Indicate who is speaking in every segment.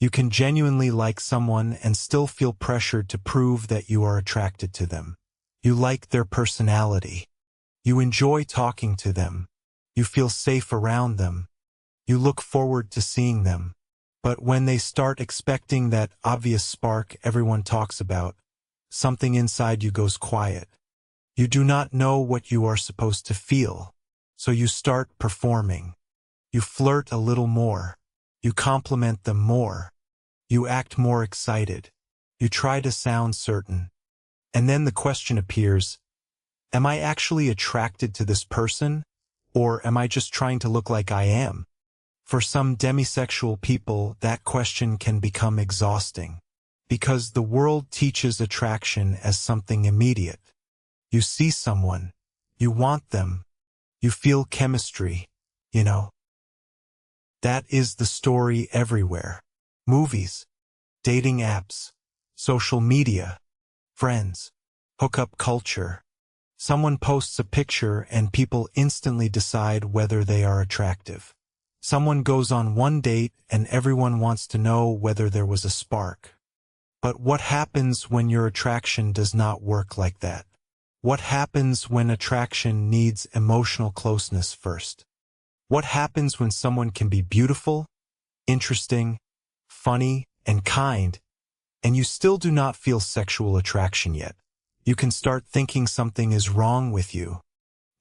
Speaker 1: You can genuinely like someone and still feel pressured to prove that you are attracted to them. You like their personality. You enjoy talking to them. You feel safe around them. You look forward to seeing them. But when they start expecting that obvious spark everyone talks about, something inside you goes quiet. You do not know what you are supposed to feel, so you start performing. You flirt a little more. You compliment them more. You act more excited. You try to sound certain. And then the question appears, am I actually attracted to this person, or am I just trying to look like I am? For some demisexual people, that question can become exhausting, because the world teaches attraction as something immediate. You see someone, you want them, you feel chemistry, you know. That is the story everywhere. Movies, dating apps, social media, friends, hookup culture. Someone posts a picture and people instantly decide whether they are attractive. Someone goes on one date and everyone wants to know whether there was a spark. But what happens when your attraction does not work like that? What happens when attraction needs emotional closeness first? What happens when someone can be beautiful, interesting, funny, and kind, and you still do not feel sexual attraction yet? You can start thinking something is wrong with you.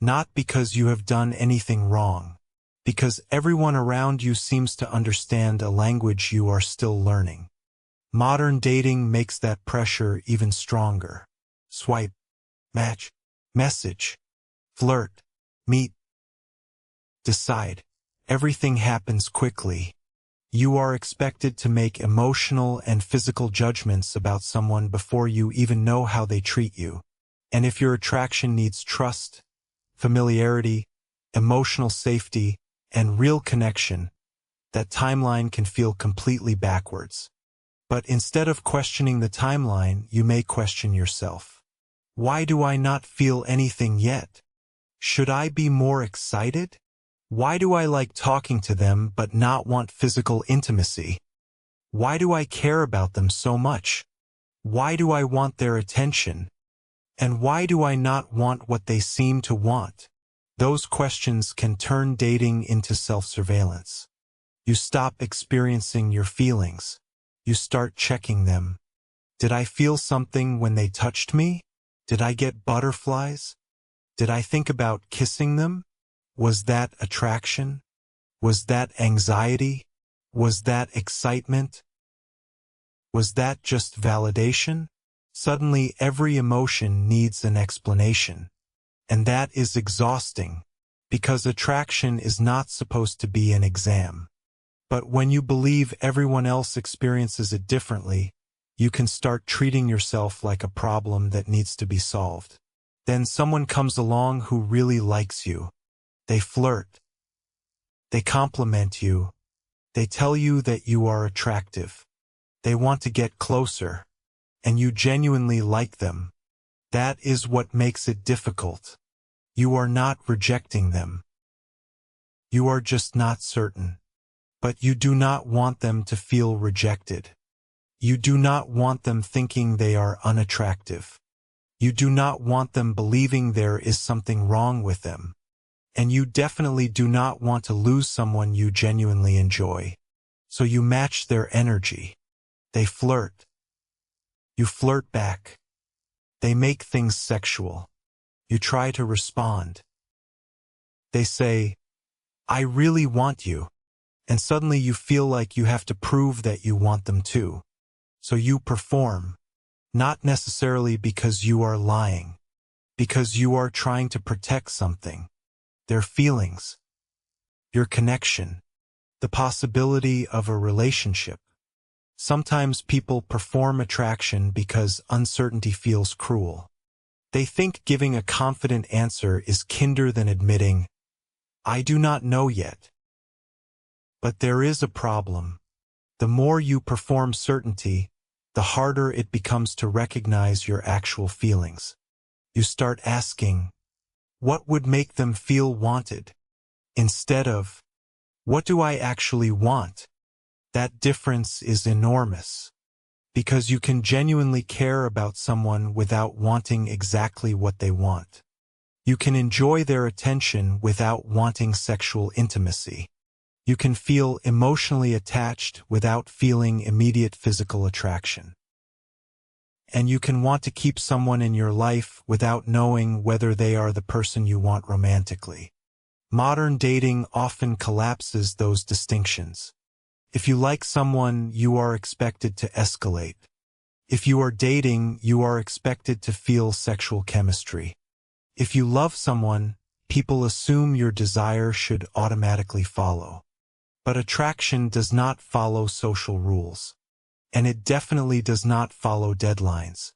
Speaker 1: Not because you have done anything wrong, because everyone around you seems to understand a language you are still learning. Modern dating makes that pressure even stronger. Swipe, match, message, flirt, meet, decide. Everything happens quickly. You are expected to make emotional and physical judgments about someone before you even know how they treat you. And if your attraction needs trust, familiarity, emotional safety, and real connection, that timeline can feel completely backwards. But instead of questioning the timeline, you may question yourself. Why do I not feel anything yet? Should I be more excited? Why do I like talking to them but not want physical intimacy? Why do I care about them so much? Why do I want their attention? And why do I not want what they seem to want? Those questions can turn dating into self-surveillance. You stop experiencing your feelings. You start checking them. Did I feel something when they touched me? Did I get butterflies? Did I think about kissing them? Was that attraction? Was that anxiety? Was that excitement? Was that just validation? Suddenly every emotion needs an explanation. And that is exhausting, because attraction is not supposed to be an exam. But when you believe everyone else experiences it differently, you can start treating yourself like a problem that needs to be solved. Then someone comes along who really likes you. They flirt. They compliment you. They tell you that you are attractive. They want to get closer. And you genuinely like them. That is what makes it difficult. You are not rejecting them. You are just not certain. But you do not want them to feel rejected. You do not want them thinking they are unattractive. You do not want them believing there is something wrong with them. And you definitely do not want to lose someone you genuinely enjoy. So you match their energy. They flirt. You flirt back. They make things sexual. You try to respond. They say, "I really want you." And suddenly you feel like you have to prove that you want them too. So you perform. Not necessarily because you are lying. Because you are trying to protect something. Their feelings. Your connection. The possibility of a relationship. Sometimes people perform attraction because uncertainty feels cruel. They think giving a confident answer is kinder than admitting, "I do not know yet." But there is a problem. The more you perform certainty, the harder it becomes to recognize your actual feelings. You start asking, what would make them feel wanted? Instead of, what do I actually want? That difference is enormous, because you can genuinely care about someone without wanting exactly what they want. You can enjoy their attention without wanting sexual intimacy. You can feel emotionally attached without feeling immediate physical attraction. And you can want to keep someone in your life without knowing whether they are the person you want romantically. Modern dating often collapses those distinctions. If you like someone, you are expected to escalate. If you are dating, you are expected to feel sexual chemistry. If you love someone, people assume your desire should automatically follow. But attraction does not follow social rules. And it definitely does not follow deadlines.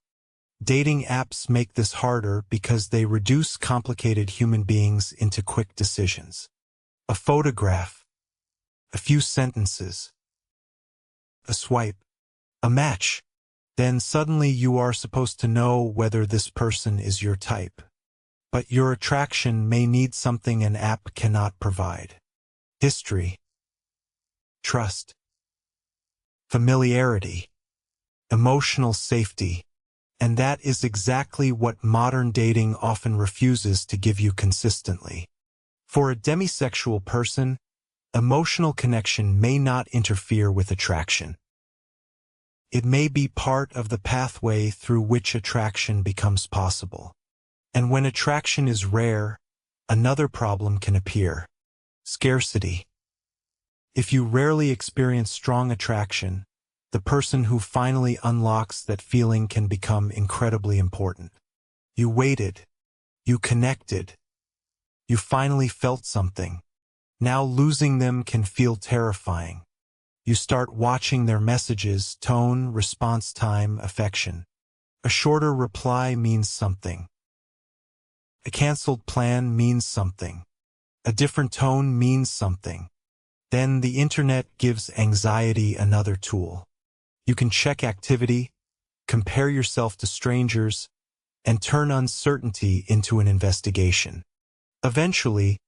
Speaker 1: Dating apps make this harder because they reduce complicated human beings into quick decisions. A photograph, a few sentences, a swipe, a match. Then suddenly you are supposed to know whether this person is your type. But your attraction may need something an app cannot provide. History, trust, familiarity, emotional safety, and that is exactly what modern dating often refuses to give you consistently. For a demisexual person, emotional connection may not interfere with attraction. It may be part of the pathway through which attraction becomes possible. And when attraction is rare, another problem can appear: scarcity. If you rarely experience strong attraction, the person who finally unlocks that feeling can become incredibly important. You waited. You connected. You finally felt something. Now losing them can feel terrifying. You start watching their messages, tone, response time, affection. A shorter reply means something. A canceled plan means something. A different tone means something. Then the internet gives anxiety another tool. You can check activity, compare yourself to strangers, and turn uncertainty into an investigation. Eventually,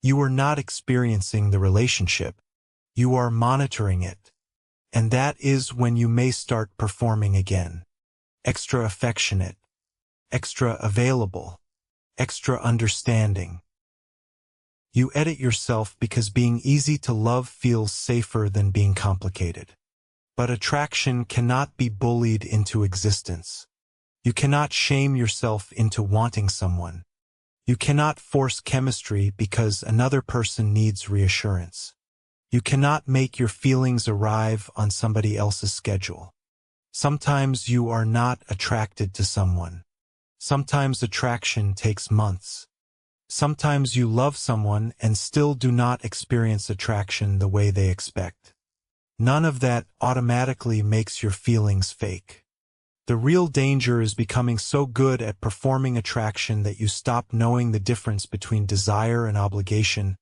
Speaker 1: you are not experiencing the relationship. You are monitoring it. And that is when you may start performing again. Extra affectionate, extra available, extra understanding. You edit yourself because being easy to love feels safer than being complicated. But attraction cannot be bullied into existence. You cannot shame yourself into wanting someone. You cannot force chemistry because another person needs reassurance. You cannot make your feelings arrive on somebody else's schedule. Sometimes you are not attracted to someone. Sometimes attraction takes months. Sometimes you love someone and still do not experience attraction the way they expect. None of that automatically makes your feelings fake. The real danger is becoming so good at performing attraction that you stop knowing the difference between desire and obligation,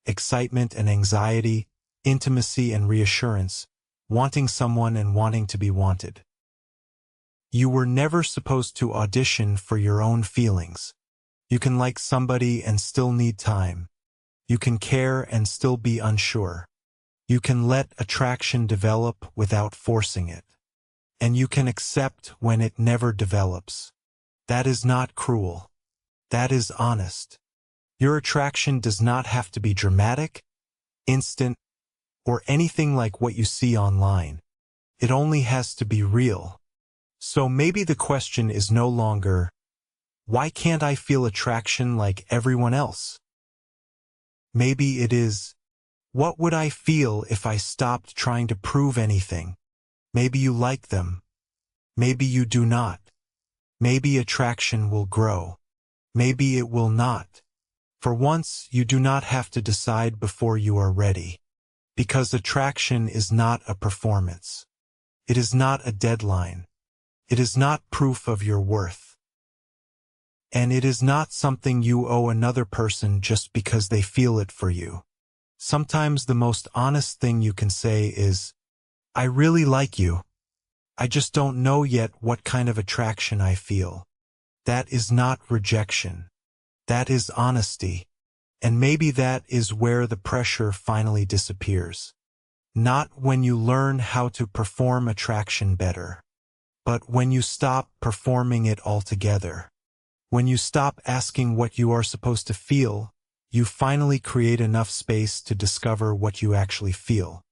Speaker 1: excitement and anxiety, intimacy and reassurance, wanting someone and wanting to be wanted. You were never supposed to audition for your own feelings. You can like somebody and still need time. You can care and still be unsure. You can let attraction develop without forcing it. And you can accept when it never develops. That is not cruel. That is honest. Your attraction does not have to be dramatic, instant, or anything like what you see online. It only has to be real. So maybe the question is no longer, why can't I feel attraction like everyone else? Maybe it is, what would I feel if I stopped trying to prove anything? Maybe you like them. Maybe you do not. Maybe attraction will grow. Maybe it will not. For once, you do not have to decide before you are ready. Because attraction is not a performance. It is not a deadline. It is not proof of your worth. And it is not something you owe another person just because they feel it for you. Sometimes the most honest thing you can say is, I really like you. I just don't know yet what kind of attraction I feel. That is not rejection. That is honesty. And maybe that is where the pressure finally disappears. Not when you learn how to perform attraction better, but when you stop performing it altogether. When you stop asking what you are supposed to feel, you finally create enough space to discover what you actually feel.